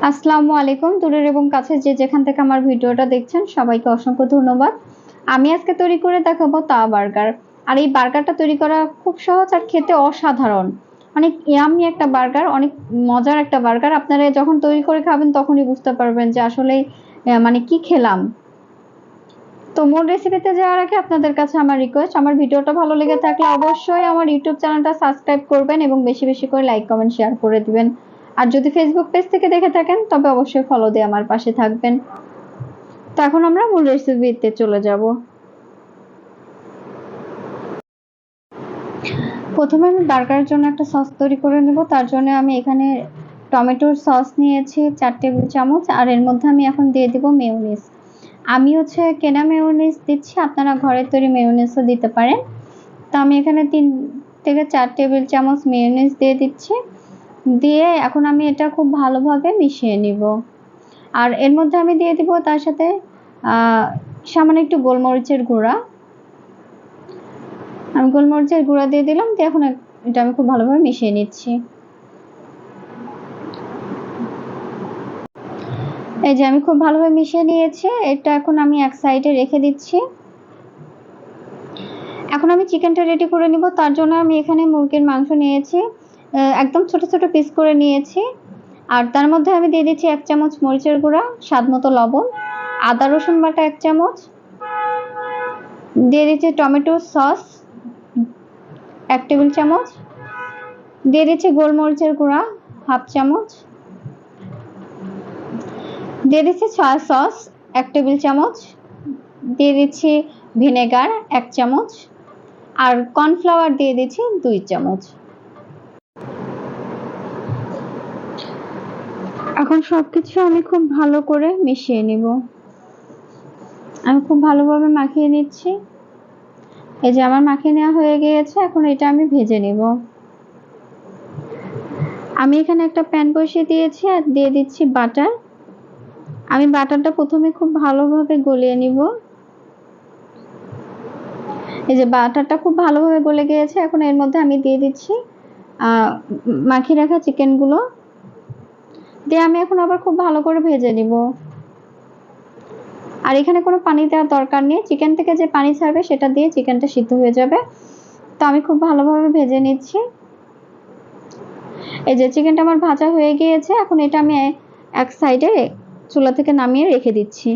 আসসালামু আলাইকুম। দূরের এবং কাছে যে যেখান থেকে আমার ভিডিওটা দেখছেন সবাইকে অসংখ্য ধন্যবাদ। আমি আজকে তৈরি করে দেখাবো তাওয়া বার্গার। আর এই বার্গারটা তৈরি করা খুব সহজ আর খেতে অসাধারণ। অনেক ইয়াম্মি একটা বার্গার, অনেক মজার একটা বার্গার। আপনারা যখন তৈরি করে খাবেন তখনই বুঝতে পারবেন যে আসলেই মানে কি খেলাম। তো মূল রেসিপিতে যাওয়ার আগে আপনাদের কাছে আমার রিকোয়েস্ট, আমার ভিডিওটা ভালো লেগে থাকলে অবশ্যই আমার ইউটিউব চ্যানেলটা সাবস্ক্রাইব করবেন এবং বেশি বেশি করে লাইক কমেন্ট শেয়ার করে দিবেন। আর যদি ফেসবুক পেজ থেকে দেখে থাকেন তবে অবশ্যই ফলো দিয়ে আমার পাশে থাকবেন। তো এখন আমরা মূল রেসিপিতে চলে যাব। প্রথমে আমি বার্গারের জন্য একটা সস তৈরি করে নেব। তার জন্য আমি এখানে টমেটোর সস নিয়েছি 4 টেবিল চামচ, আর এর মধ্যে আমি এখন দিয়ে দিব মেয়োনিজ। আমি কেনা মেয়োনিজ দিচ্ছি, আপনারা ঘরের তৈরি মেয়োনিজও দিতে পারেন। তো আমি এখানে 3 থেকে 4 টেবিল চামচ মেয়োনিজ দিয়ে দিচ্ছি। দিয়ে এখন আমি এটা খুব ভালোভাবে মিশিয়ে নিব। আর এর মধ্যে আমি দিয়ে দিব তার সাথে সামান্য একটু গোলমরিচের গুঁড়া। আমি গোলমরিচের গুঁড়া দিয়ে দিলাম। তো এখন এটা আমি খুব ভালোভাবে মিশিয়ে নিচ্ছি। এই যে আমি খুব ভালোভাবে মিশিয়ে নিয়েছি। এটা এখন আমি এক সাইডে রেখে দিচ্ছি। এখন আমি চিকেনটা রেডি করে নিব। তার জন্য আমি এখানে মুরগির মাংস নিয়েছি, একদম ছোট ছোট পিস করে নিয়েছি। আর তার মধ্যে আমি দিয়ে দিচ্ছি 1 চামচ মরিচের গুঁড়া, স্বাদ মতো লবণ, আদা রসুন বাটা 1 চামচ, দিয়ে দিচ্ছি টমেটো সস 1 টেবিল চামচ, দিয়ে দিচ্ছি গোলমরিচের গুঁড়া 1/2 চামচ, দিয়ে দিচ্ছি সয়া সস 1 টেবিল চামচ, দিয়ে দিচ্ছি ভিনেগার 1 চামচ, আর কর্নফ্লাওয়ার দিয়ে দিচ্ছি 2 চামচ। এখন সবকিছু আমি খুব ভালো করে মিশিয়ে নিব। আমি খুব ভালোভাবে মাখিয়ে নিচ্ছি। এই যে আমার মাখিয়ে নেওয়া হয়ে গিয়েছে। এখন এটা আমি ভেজে নিব। আমি এখানে একটা প্যান বসিয়ে দিয়েছি আর দিয়ে দিচ্ছি বাটার। আমি বাটারটা প্রথমে খুব ভালোভাবে গলিয়ে নিব। এই যে বাটারটা খুব ভালোভাবে গলে গিয়েছে। এখন এর মধ্যে আমি দিয়ে দিচ্ছি মাখিয়ে রাখা চিকেনগুলো। দিয়ে আমি এখন আবার খুব ভালো করে ভেজে নিব। আর এখানে কোনো পানি দেওয়ার দরকার নেই, চিকেন থেকে যে পানি ছাড়বে সেটা দিয়ে চিকেনটা সিদ্ধ হয়ে যাবে। তো আমি খুব ভালোভাবে ভেজে নিচ্ছি। এই যে চিকেনটা আমার ভাজা হয়ে গিয়েছে। এখন এটা আমি এক সাইডে চুলা থেকে নামিয়ে রেখে দিচ্ছি।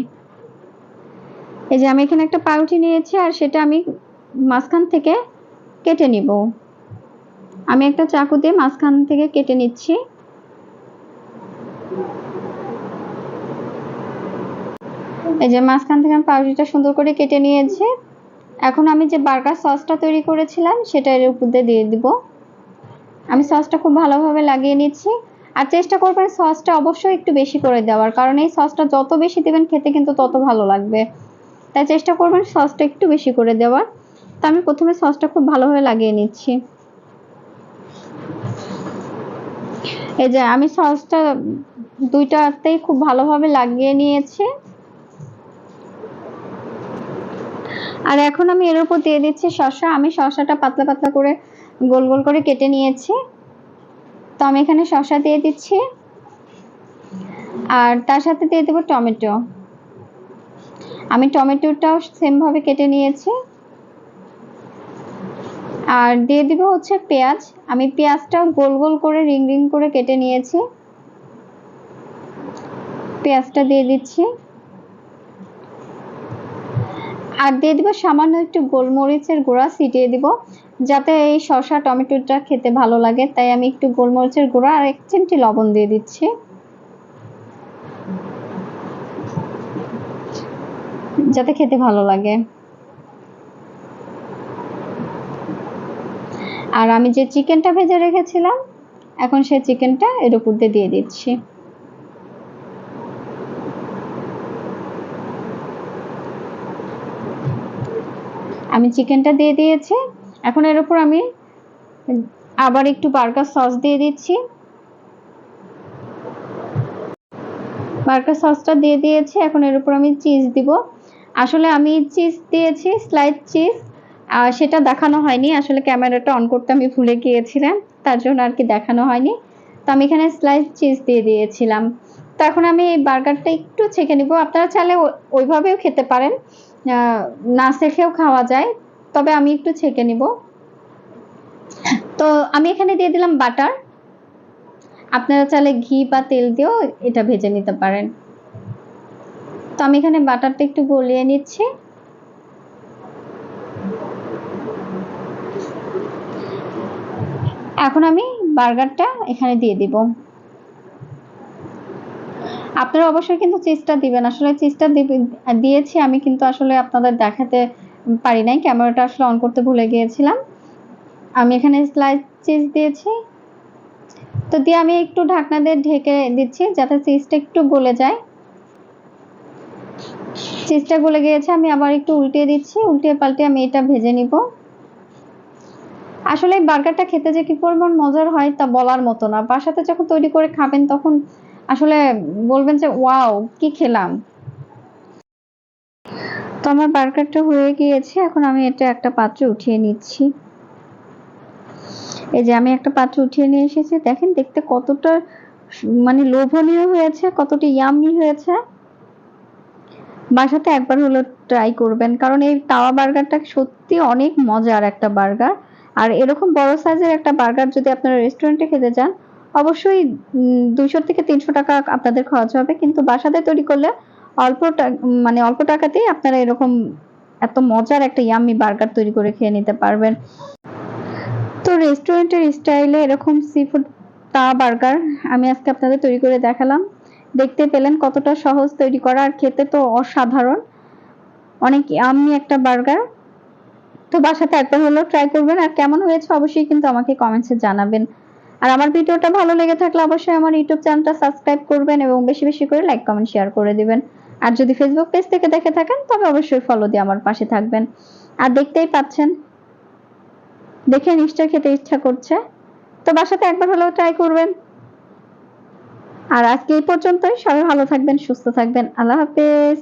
এই যে আমি এখানে একটা পাউরুটি নিয়েছি আর সেটা আমি মাঝখান থেকে কেটে নিব। আমি একটা চাকু দিয়ে মাঝখান থেকে কেটে নিচ্ছি। এই যে মাঝখান থেকে আমি পাউরুটিটা সুন্দর করে কেটে নিয়েছি। এখন আমি যে বার্গার সসটা তৈরি করেছিলাম সেটা এর উপর দিয়ে দিব। আমি সসটা খুব ভালোভাবে লাগিয়ে নিচ্ছি। আর চেষ্টা করবেন সসটা অবশ্যই একটু বেশি করে দেওয়ার, কারণ এই সসটা যত বেশি দেবেন খেতে কিন্তু তত ভালো লাগবে। তাই চেষ্টা করবেন সসটা একটু বেশি করে দেওয়ার। তো আমি প্রথমে সসটা খুব ভালোভাবে লাগিয়ে নিচ্ছি। এই যে আমি সসটা দুইটাতেই খুব ভালোভাবে লাগিয়ে নিয়েছি। আর এখন আমি এর উপর দিয়ে দিচ্ছি শসা। আমি শসাটা পাতলা পাতলা করে গোল গোল করে কেটে নিয়েছি। তো আমি এখানে শসা দিয়ে দিচ্ছি আর তার সাথে দিয়ে দেবো টমেটো। আমি টমেটোটাও সেম ভাবে কেটে নিয়েছি। আর দিয়ে দিব পেঁয়াজ। আমি পেঁয়াজটাও গোল গোল করে রিং রিং করে কেটে নিয়েছি। পেঁয়াজটা দিয়ে দিচ্ছি আর দিয়ে দিব সামান্য একটু গোলমরিচের গুঁড়া ছিটিয়ে দিব, যাতে এই শসা টমেটোটা খেতে ভালো লাগে। তাই আমি একটু গোলমরিচের গুঁড়া আর 1 চিমটি লবণ দিয়ে দিচ্ছি, যাতে খেতে ভালো লাগে। আর আমি যে চিকেনটা ভেজে রেখেছিলাম এখন সেই চিকেনটা এর উপর দিয়ে দিচ্ছি। আমি চিকেনটা দিয়ে দিয়েছি। এখন এর উপর আমি আবার একটু বার্গার সস দিয়ে দিচ্ছি। বার্গার সসটা দিয়ে দিয়েছি। এখন এর উপর আমি চিজ দিব। আসলে আমি চিজ দিয়েছি, স্লাইস চিজ, সেটা দেখানো হয়নি। আসলে ক্যামেরাটা অন করতে আমি ভুলে গিয়েছিলাম, তার জন্য আর কি দেখানো হয়নি। তো আমি এখানে স্লাইস চিজ দিয়ে দিয়েছিলাম। তো এখন আমি এই বার্গারটা একটু ছেঁকে নিব। আপনারা চাইলে ওইভাবেও খেতে পারেন, না ছেঁকেও খাওয়া যায়, তবে আমি একটু ছেঁকে নিব। তো আমি এখানে দিয়ে দিলাম বাটার। আপনারা চাইলে ঘি বা তেল দিয়েও এটা ভেজে নিতে পারেন। তো আমি এখানে বাটারটা একটু গলিয়ে নিচ্ছি। এখন আমি বার্গারটা এখানে দিয়ে দিব। আপনারা অবশ্যই কিন্তু চিজটা দিবেন। আসলে চিজটা দিয়েছি আমি, কিন্তু আসলে আপনাদের দেখাতে পারি নাই, ক্যামেরাটা আসলে অন করতে ভুলে গিয়েছিলাম। আমি এখানে স্লাইস চিজ দিয়েছি। তো দিয়ে আমি একটু ঢাকনা দিয়ে ঢেকে দিচ্ছি যাতে চিজটা একটু গলে যায়। চিজটা গলে গিয়েছে, আমি আবার একটু উল্টিয়ে দিচ্ছি। উল্টিয়ে পাল্টে আমি এটা ভেজে নিব। আসলে এই বার্গারটা খেতে যে কি পরিমাণ মজার হয় তা বলার মতো না। বাসাতে যখন তৈরি করে খাবেন তখন আসলে বলবেন যে ওয়াও, কি খেলাম। তো আমার বার্গারটা হয়ে গিয়েছে। এখন আমি এটা একটা পাত্রে উঠিয়ে নিচ্ছি। এই যে আমি একটা পাত্রে উঠিয়ে নিয়ে এসেছি। দেখেন দেখতে কতটা মানে লোভনীয় হয়েছে, কতটা ইয়াম্মি হয়েছে। বাসাতে একবার হলো ট্রাই করবেন, কারণ এই তাওয়া বার্গারটা সত্যি অনেক মজার একটা বার্গার। আর এরকম বড় সাইজের একটা বার্গার যদি আপনারা রেস্টুরেন্টে খেতে যান, অবশ্যই 200 থেকে 300 টাকা আপনাদের খরচ হবে, কিন্তু বাসাতে তৈরি করলে মানে অল্প টাকাতেই আপনারা এরকম এত মজার একটা ইয়াম্মি বার্গার তৈরি করে খেয়ে নিতে পারবেন। তো রেস্টুরেন্টের স্টাইলে এরকম সিফুড তাওয়া বার্গার আমি আজকে আপনাদের তৈরি করে দেখালাম। দেখতে পেলেন কতটা সহজ তৈরি করা, আর খেতে তো অসাধারণ, অনেক ইয়াম্মি একটা বার্গার। তো বাসাতে একবার হলেও ট্রাই করবেন, আর কেমন হয়েছে অবশ্যই কিন্তু আমাকে কমেন্টসে জানাবেন। আর আমার ভিডিওটা ভালো লেগে থাকলে অবশ্যই আমার ইউটিউব চ্যানেলটা সাবস্ক্রাইব করবেন এবং বেশি বেশি করে লাইক কমেন্ট শেয়ার করে দিবেন। আর যদি ফেসবুক পেজ থেকে দেখে থাকেন তবে অবশ্যই ফলো দিয়ে আমার পাশে থাকবেন। আর দেখতেই পাচ্ছেন, দেখে নিশ্চয় খেতে ইচ্ছা করছে। তো বাসাতে একবার হলেও ট্রাই করবেন। আর আজকে এই পর্যন্তই। সবাই ভালো থাকবেন, সুস্থ থাকবেন। আল্লাহ হাফেজ।